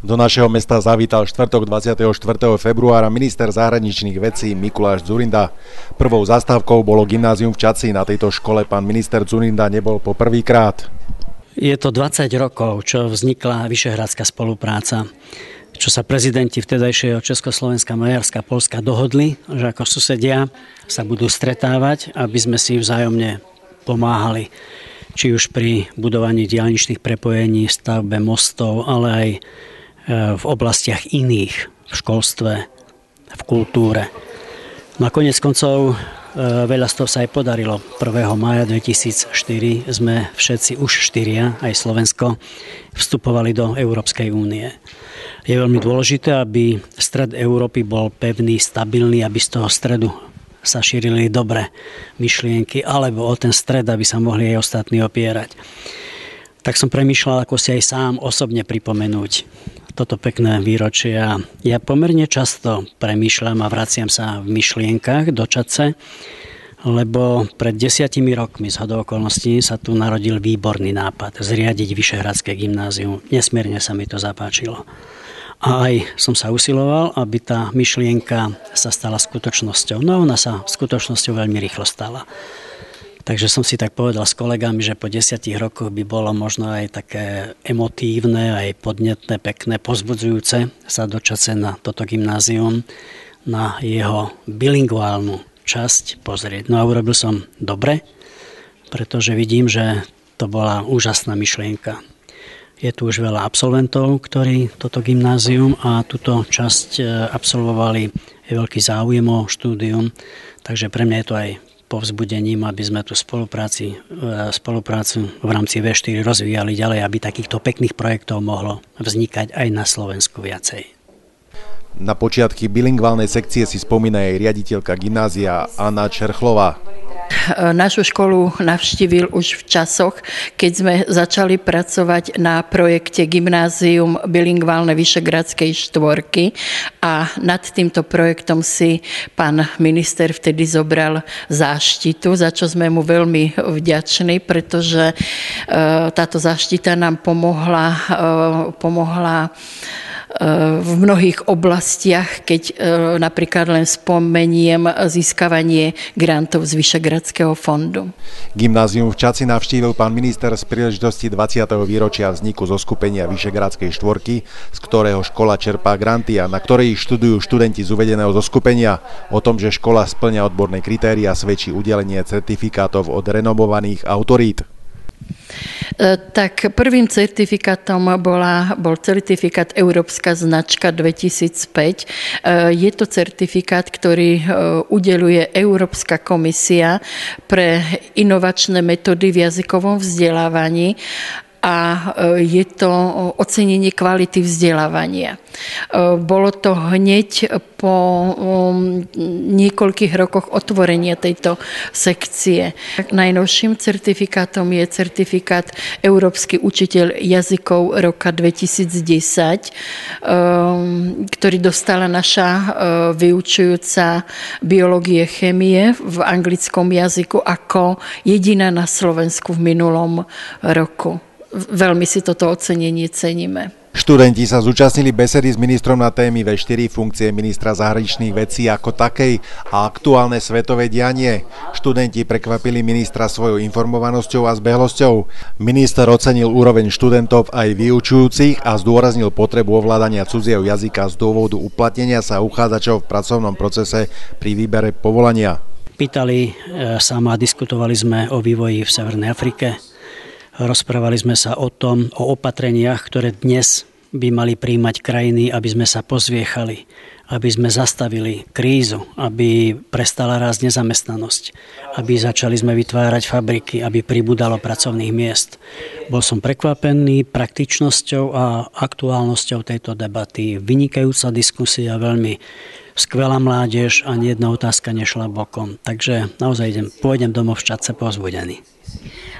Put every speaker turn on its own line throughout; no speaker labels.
Do našeho mesta zavítal štvrtok 24. februára minister zahraničných vecí Mikuláš Dzurinda. Prvou zastávkou bolo gymnázium v Čadci. Na tejto škole pán minister Dzurinda nebol po prvýkrát.
Je to 20 rokov, čo vznikla Vyšehradská spolupráca, čo sa prezidenti vtedajšieho Československa, Maďarska, Poľska dohodli, že ako susedia sa budú stretávať, aby sme si vzájomne pomáhali. Či už pri budovaní diaľničných prepojení, stavbe mostov, ale aj v oblastiach iných, v školstve, v kultúre. No a koniec koncov veľa z toho sa aj podarilo. 1. mája 2004 sme všetci už štyria, aj Slovensko, vstupovali do Európskej únie. Je veľmi dôležité, aby stred Európy bol pevný, stabilný, aby z toho stredu sa šírili dobré myšlienky, alebo o ten stred, aby sa mohli aj ostatní opierať. Tak som premýšľal, ako si aj sám osobne pripomenúť toto pekné výročie. Ja pomerne často premýšľam a vraciam sa v myšlienkach do Čadce, lebo pred 10 rokmi zhodou okolností sa tu narodil výborný nápad zriadiť Vyšehradské gymnázium. Nesmierne sa mi to zapáčilo. A aj som sa usiloval, aby tá myšlienka sa stala skutočnosťou. No ona sa skutočnosťou veľmi rýchlo stala. Takže som si tak povedal s kolegami, že po 10 rokoch by bolo možno aj také emotívne, aj podnetné, pekné, povzbudzujúce sa dočasť na toto gymnázium, na jeho bilingválnu časť pozrieť. No a urobil som dobre, pretože vidím, že to bola úžasná myšlienka. Je tu už veľa absolventov, ktorí toto gymnázium a túto časť absolvovali. Je veľký záujem o štúdium, takže pre mňa je to aj povzbudením, aby sme tú spoluprácu v rámci V4 rozvíjali ďalej, aby takýchto pekných projektov mohlo vznikať aj na Slovensku viacej.
Na počiatky bilingválnej sekcie si spomína aj riaditeľka gymnázia Anna Čerchlová.
Našu školu navštívil už v časoch, keď sme začali pracovať na projekte Gymnázium bilingválne Vyšehradskej štvorky a nad týmto projektom si pán minister vtedy zobral záštitu, za čo sme mu veľmi vďační, pretože táto záštita nám pomohla v mnohých oblastiach, keď napríklad len spomeniem získavanie grantov z Vyšehradského fondu.
Gymnázium v Čadci navštívil pán minister z príležitosti 20. výročia vzniku zoskupenia Vyšehradskej štvorky, z ktorého škola čerpá granty a na ktorej študujú študenti z uvedeného zoskupenia. O tom, že škola spĺňa odborné kritériá, svedčí udelenie certifikátov od renomovaných autorít.
Tak prvým certifikátom bol certifikát Európska značka 2005. Je to certifikát, ktorý udeľuje Európska komisia pre inovačné metódy v jazykovom vzdelávaní a je to ocenenie kvality vzdelávania. Bolo to hneď po niekoľkých rokoch otvorenia tejto sekcie. Najnovším certifikátom je certifikát Európsky učiteľ jazykov roka 2010, ktorý dostala naša vyučujúca biológie chémie v anglickom jazyku ako jediná na Slovensku v minulom roku. Veľmi si toto ocenenie ceníme.
Študenti sa zúčastnili besedy s ministrom na témy V4 funkcie ministra zahraničných vecí ako takej a aktuálne svetové dianie. Študenti prekvapili ministra svojou informovanosťou a zbehlosťou. Minister ocenil úroveň študentov aj vyučujúcich a zdôraznil potrebu ovládania cudzieho jazyka z dôvodu uplatnenia sa uchádzačov v pracovnom procese pri výbere povolania.
Pýtali sa ma, diskutovali sme o vývoji v Severnej Afrike. Rozprávali sme sa o tom, o opatreniach, ktoré dnes by mali prijímať krajiny, aby sme sa pozviechali, aby sme zastavili krízu, aby prestala rásť nezamestnanosť, aby začali sme vytvárať fabriky, aby pribúdalo pracovných miest. Bol som prekvapený praktičnosťou a aktuálnosťou tejto debaty. Vynikajúca diskusia, veľmi skvelá mládež, ani jedna otázka nešla bokom. Takže naozaj pôjdem domov v Čadce povzbudený.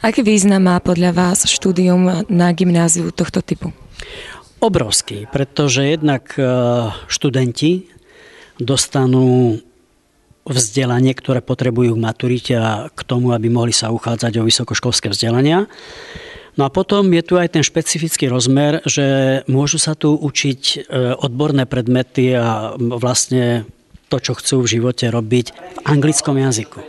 Aký význam má podľa vás štúdium na gymnáziu tohto typu?
Obrovský, pretože jednak študenti dostanú vzdelanie, ktoré potrebujú k maturite a k tomu, aby mohli sa uchádzať o vysokoškolské vzdelania. No a potom je tu aj ten špecifický rozmer, že môžu sa tu učiť odborné predmety a vlastne to, čo chcú v živote robiť v anglickom jazyku.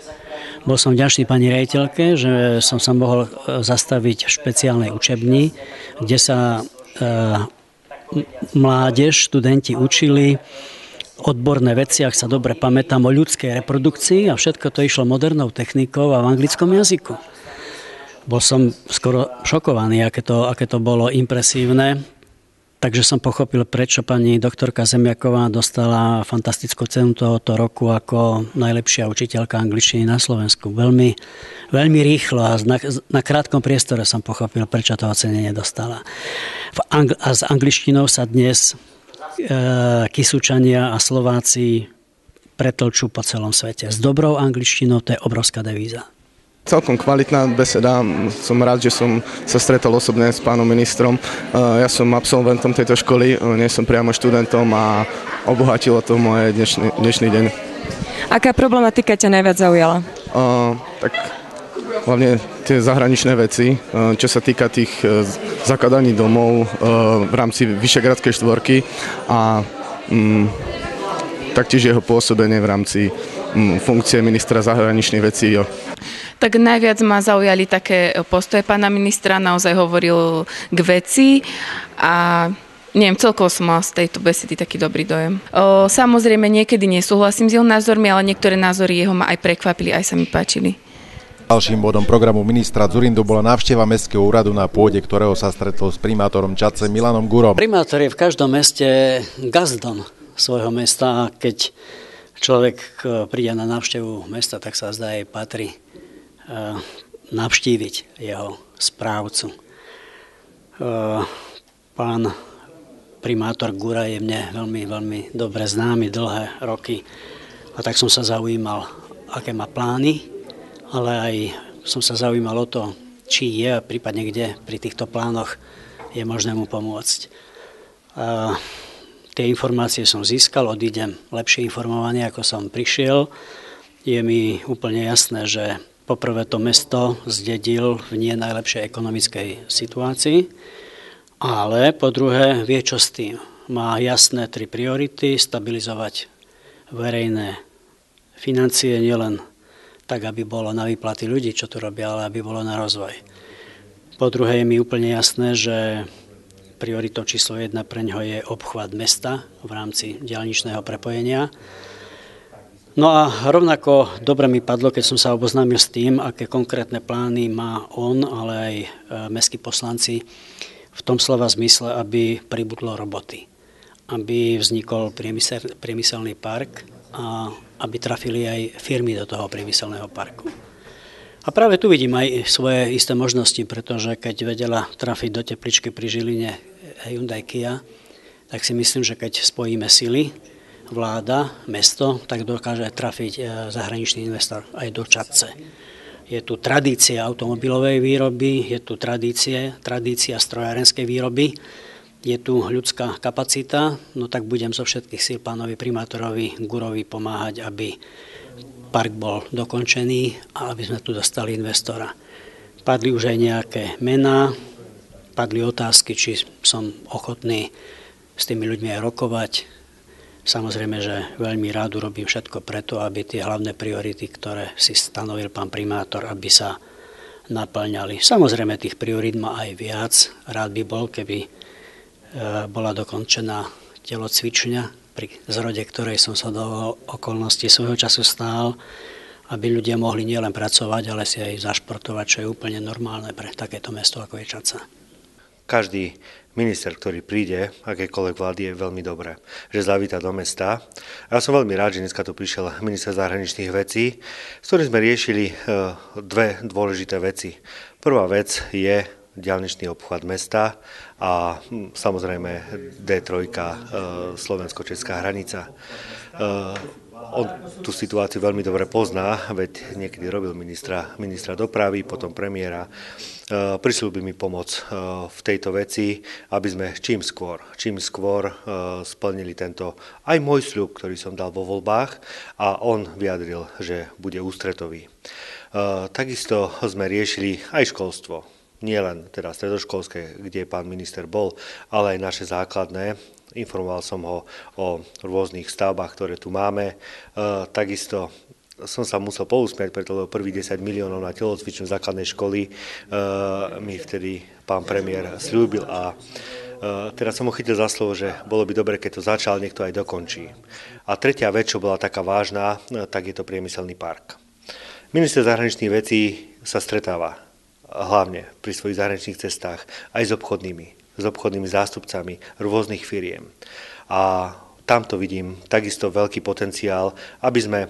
Bol som vďačný pani riaditeľke, že som sa mohol zastaviť v špeciálnej učebni, kde sa mládež, študenti učili odborné veci, ak sa dobre pamätám, o ľudskej reprodukcii a všetko to išlo modernou technikou a v anglickom jazyku. Bol som skoro šokovaný, aké to bolo impresívne. Takže som pochopil, prečo pani doktorka Zemiaková dostala fantastickú cenu tohoto roku ako najlepšia učiteľka angličtiny na Slovensku. Veľmi, veľmi rýchlo a na krátkom priestore som pochopil, prečo to ocenenie dostala. A s angličtinou sa dnes Kysučania a Slováci pretlčú po celom svete. S dobrou angličtinou to je obrovská devíza.
Celkom kvalitná beseda, som rád, že som sa stretol osobne s pánom ministrom. Ja som absolventom tejto školy, nie som priamo študentom a obohatilo to moje dnešný deň.
Aká problematika ťa najviac zaujala?
Tak hlavne tie zahraničné veci, čo sa týka tých zakladaní domov v rámci Vyšehradskej štvorky a taktiež jeho pôsobenie v rámci funkcie ministra zahraničných vecí.
Tak najviac ma zaujali také postoje pána ministra, naozaj hovoril k veci a neviem, celkovo som mal z tejto besedy taký dobrý dojem. Samozrejme, niekedy nesúhlasím s jeho názormi, ale niektoré názory jeho ma aj prekvapili, aj sa mi páčili.
Ďalším bodom programu ministra Dzurindu bola návšteva Mestského úradu, na pôde ktorého sa stretol s primátorom Čadce Milanom Gurom.
Primátor je v každom meste gazdom svojho mesta a keď človek príde na návštevu mesta, tak sa zdá, aj patrí navštíviť jeho správcu. Pán primátor Gura je mne veľmi, veľmi dobre známy dlhé roky a tak som sa zaujímal, aké má plány, ale aj som sa zaujímal o to, či je, prípadne kde pri týchto plánoch je možné mu pomôcť. Tie informácie som získal, odídem lepšie informovaný, ako som prišiel. Je mi úplne jasné, že poprvé to mesto zdedil v nie najlepšej ekonomickej situácii, ale po druhé vie, čo s tým. Má jasné 3 priority: stabilizovať verejné financie, nielen tak, aby bolo na výplaty ľudí, čo tu robia, ale aby bolo na rozvoj. Po druhé je mi úplne jasné, že prioritou číslo 1 pre ňoho je obchvat mesta v rámci diaľničného prepojenia. No a rovnako dobre mi padlo, keď som sa oboznámil s tým, aké konkrétne plány má on, ale aj mestskí poslanci v tom slova zmysle, aby pribudlo roboty, aby vznikol priemyselný park a aby trafili aj firmy do toho priemyselného parku. A práve tu vidím aj svoje isté možnosti, pretože keď vedela trafiť do tepličky pri Žiline Hyundai Kia, tak si myslím, že keď spojíme sily, vláda, mesto, tak dokáže trafiť zahraničný investor aj do Čadce. Je tu tradícia automobilovej výroby, je tu tradícia strojárenskej výroby, je tu ľudská kapacita, no tak budem zo všetkých síl pánovi primátorovi Gurovi pomáhať, aby park bol dokončený a aby sme tu dostali investora. Padli už aj nejaké mená, padli otázky, či som ochotný s tými ľuďmi aj rokovať. Samozrejme, že veľmi rád urobím všetko preto, aby tie hlavné priority, ktoré si stanovil pán primátor, aby sa naplňali. Samozrejme, tých priorít má aj viac. Rád by bol, keby bola dokončená telocvičňa, pri zrode ktorej som sa do okolností svojho času stál, aby ľudia mohli nielen pracovať, ale si aj zašportovať, čo je úplne normálne pre takéto mesto, ako je Čadca.
Každý minister, ktorý príde, akékoľvek vlády, je veľmi dobré, že zavíta do mesta. Ja som veľmi rád, že dneska tu prišiel minister zahraničných vecí, s ktorým sme riešili 2 dôležité veci. Prvá vec je diaľničný obchvat mesta a samozrejme D3, slovensko-česká hranica. On tú situáciu veľmi dobre pozná, veď niekedy robil ministra dopravy, potom premiéra. Prisľúbil mi pomoc v tejto veci, aby sme čím skôr splnili tento aj môj sľub, ktorý som dal vo voľbách, a on vyjadril, že bude ústretový. Takisto sme riešili aj školstvo. nielen teda stredoškolské, kde pán minister bol, ale aj naše základné. Informoval som ho o rôznych stavbách, ktoré tu máme. Takisto som sa musel pousmiať, pretože prvých 10 miliónov na telocvičnú základnej školy mi vtedy pán premiér sľúbil a teraz som ho chytil za slovo, že bolo by dobre, keď to začal, nech to aj dokončí. A tretia vec, čo bola taká vážna, tak je to priemyselný park. Minister zahraničných vecí sa stretáva hlavne pri svojich zahraničných cestách aj s obchodnými zástupcami rôznych firiem. A tamto vidím takisto veľký potenciál, aby sme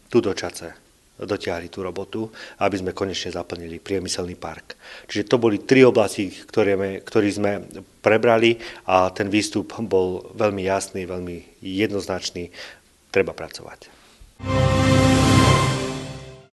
tu do Čace dotiahli tú robotu, aby sme konečne zaplnili priemyselný park. Čiže to boli 3 oblasti, ktoré sme prebrali a ten výstup bol veľmi jasný, veľmi jednoznačný. Treba pracovať.